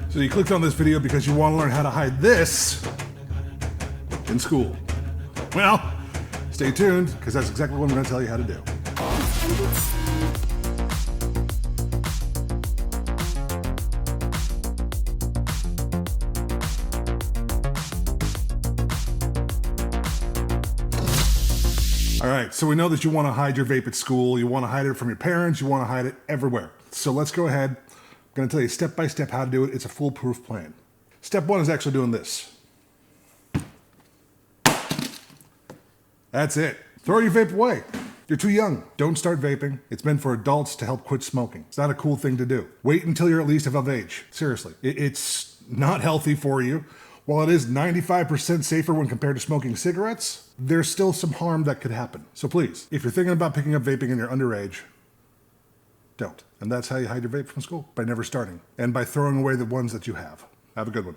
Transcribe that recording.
So you clicked on this video because you want to learn how to hide this in school. Well, stay tuned, because that's exactly what I'm going to tell you how to do. All right, so we know that you want to hide your vape at school, you want to hide it from your parents, you want to hide it everywhere. So let's go ahead. I'm going to tell you step by step how to do it. It's a foolproof plan. Step one is actually doing this. That's it. Throw your vape away. You're too young. Don't start vaping. It's meant for adults to help quit smoking. It's not a cool thing to do. Wait until you're at least of age. Seriously. It's not healthy for you. While it is 95% safer when compared to smoking cigarettes, there's still some harm that could happen. So please, if you're thinking about picking up vaping and you're underage, don't. And that's how you hide your vape from school, by never starting and by throwing away the ones that you have. Have a good one.